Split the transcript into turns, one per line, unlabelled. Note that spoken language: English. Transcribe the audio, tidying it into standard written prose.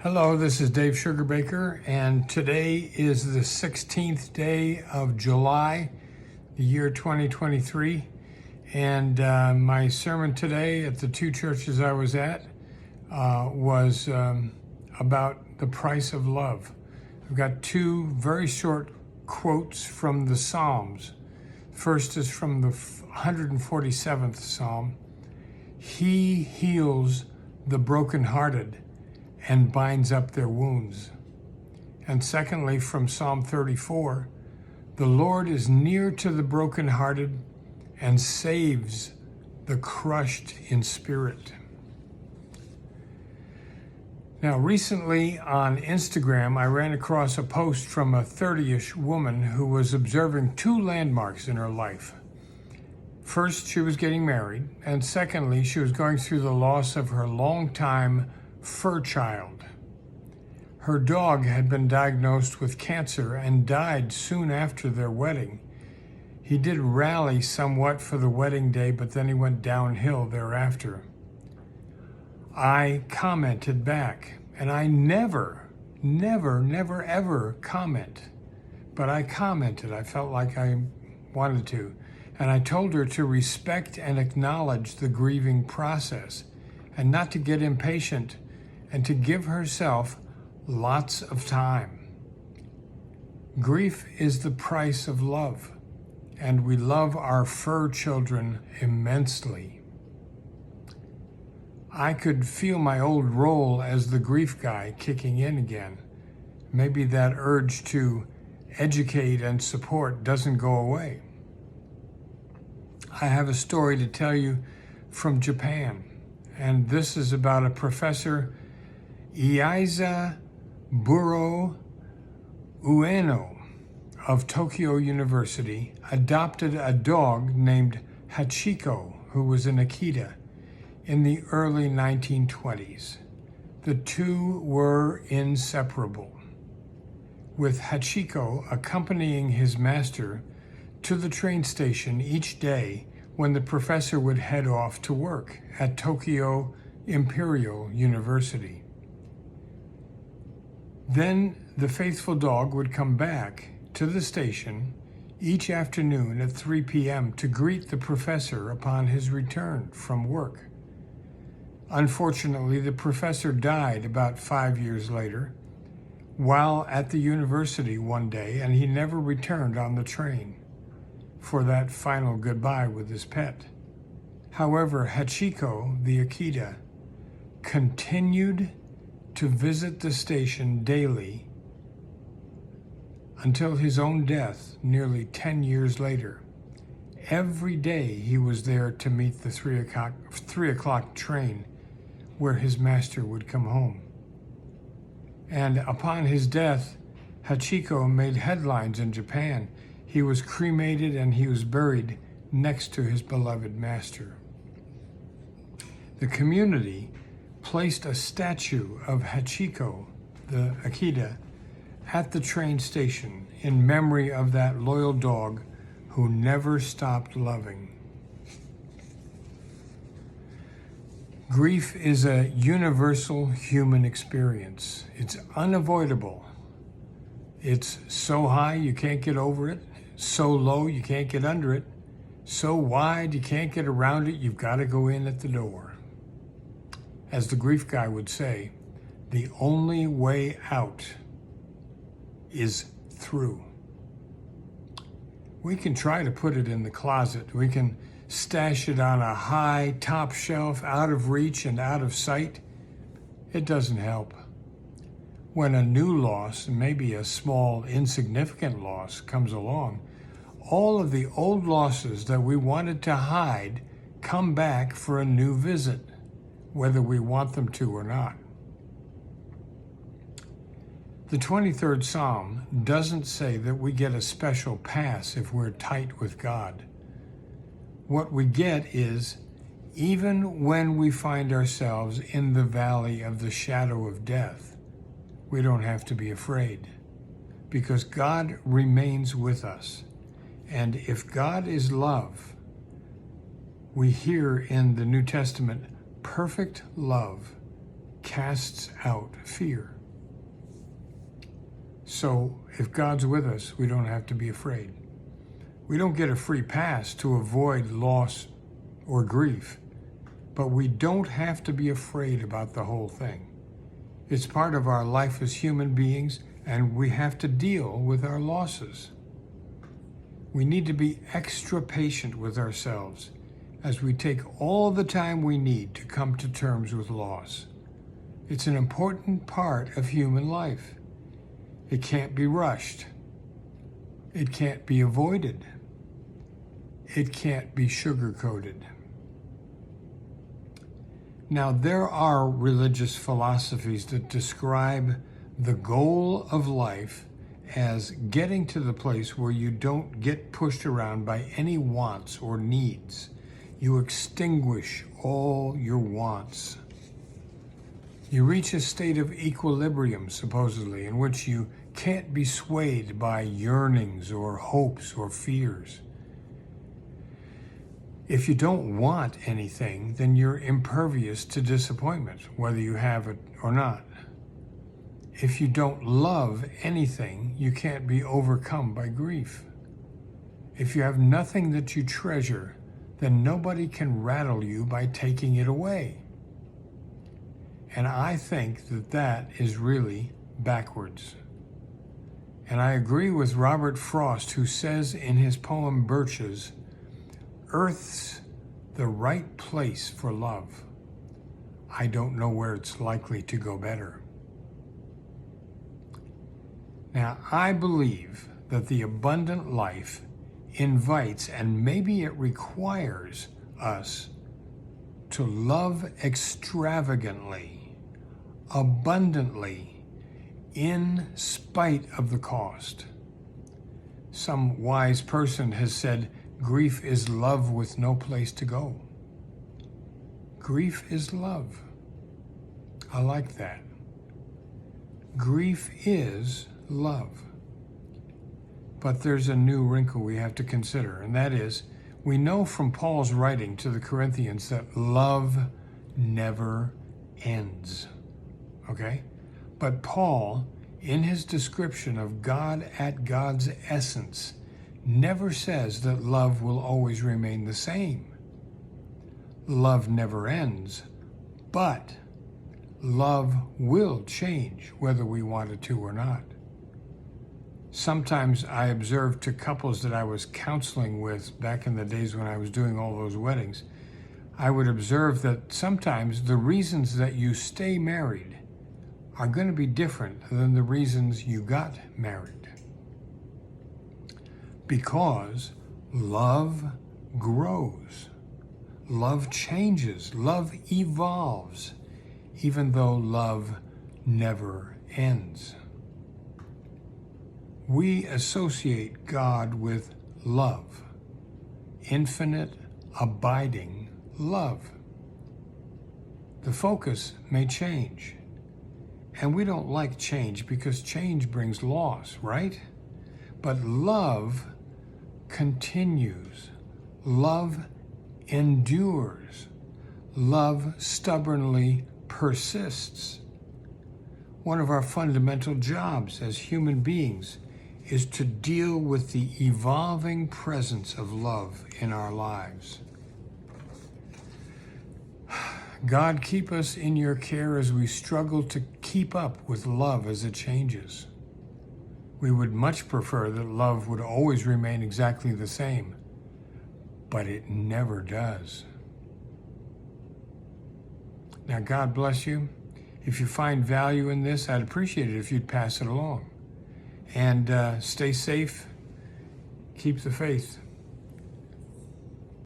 Hello, this is Dave Sugarbaker, and today is the 16th day of July, the year 2023. And my sermon today at the two churches I was at was about the price of love. I've got two very short quotes from the Psalms. First is from the 147th Psalm. He heals the brokenhearted and binds up their wounds. And secondly, from Psalm 34, the Lord is near to the brokenhearted and saves the crushed in spirit. Now, recently on Instagram, I ran across a post from a 30-ish woman who was observing two landmarks in her life. First, she was getting married, and secondly, she was going through the loss of her longtime fur child. Her dog had been diagnosed with cancer and died soon after their wedding. He did rally somewhat for the wedding day, but then he went downhill thereafter. I commented back, and I never, ever comment, but I commented. I felt like I wanted to, and I told her to respect and acknowledge the grieving process and not to get impatient, and to give herself lots of time. Grief is the price of love, and we love our fur children immensely. I could feel my old role as the grief guy kicking in again. Maybe that urge to educate and support doesn't go away. I have a story to tell you from Japan, and this is about a professor, Eiiza Buro Ueno of Tokyo University, adopted a dog named Hachiko, who was an Akita, in the early 1920s. The two were inseparable, with Hachiko accompanying his master to the train station each day when the professor would head off to work at Tokyo Imperial University. Then the faithful dog would come back to the station each afternoon at 3 p.m. to greet the professor upon his return from work. Unfortunately, the professor died about 5 years later while at the university one day, and he never returned on the train for that final goodbye with his pet. However, Hachiko, the Akita, continued to visit the station daily until his own death nearly 10 years later. Every day he was there to meet the 3 o'clock train where his master would come home. And upon his death, Hachiko made headlines in Japan. He was cremated and he was buried next to his beloved master. The community placed a statue of Hachiko, the Akita, at the train station in memory of that loyal dog who never stopped loving. Grief is a universal human experience. It's unavoidable. It's so high you can't get over it, so low you can't get under it, so wide you can't get around it, you've got to go in at the door. As the grief guy would say, the only way out is through. We can try to put it in the closet. We can stash it on a high top shelf, out of reach and out of sight. It doesn't help. When a new loss, maybe a small, insignificant loss, comes along, all of the old losses that we wanted to hide come back for a new visit, whether we want them to or not. The 23rd Psalm doesn't say that we get a special pass if we're tight with God. What we get is, even when we find ourselves in the valley of the shadow of death, we don't have to be afraid, because God remains with us. And if God is love, we hear in the New Testament, perfect love casts out fear. So if God's with us, we don't have to be afraid. We don't get a free pass to avoid loss or grief, but we don't have to be afraid about the whole thing. It's part of our life as human beings, and we have to deal with our losses. We need to be extra patient with ourselves as we take all the time we need to come to terms with loss. It's an important part of human life. It can't be rushed. It can't be avoided. It can't be sugar-coated. Now, there are religious philosophies that describe the goal of life as getting to the place where you don't get pushed around by any wants or needs. You extinguish all your wants. You reach a state of equilibrium, supposedly, in which you can't be swayed by yearnings or hopes or fears. If you don't want anything, then you're impervious to disappointment, whether you have it or not. If you don't love anything, you can't be overcome by grief. If you have nothing that you treasure, then nobody can rattle you by taking it away. And I think that that is really backwards. And I agree with Robert Frost, who says in his poem Birches, "Earth's the right place for love. I don't know where it's likely to go better." Now, I believe that the abundant life invites, and maybe it requires, us to love extravagantly, abundantly, in spite of the cost. Some wise person has said, grief is love with no place to go. Grief is love. I like that. Grief is love. But there's a new wrinkle we have to consider, and that is, we know from Paul's writing to the Corinthians that love never ends. Okay? But Paul, in his description of God at God's essence, never says that love will always remain the same. Love never ends, but love will change whether we want it to or not. Sometimes I observed to couples that I was counseling with back in the days when I was doing all those weddings, I would observe that sometimes the reasons that you stay married are going to be different than the reasons you got married. Because love grows, love changes, love evolves, even though love never ends. We associate God with love, infinite, abiding love. The focus may change, and we don't like change because change brings loss, right? But love continues. Love endures. Love stubbornly persists. One of our fundamental jobs as human beings is to deal with the evolving presence of love in our lives. God, keep us in your care as we struggle to keep up with love as it changes. We would much prefer that love would always remain exactly the same, but it never does. Now, God bless you. If you find value in this, I'd appreciate it if you'd pass it along. And stay safe. Keep the faith.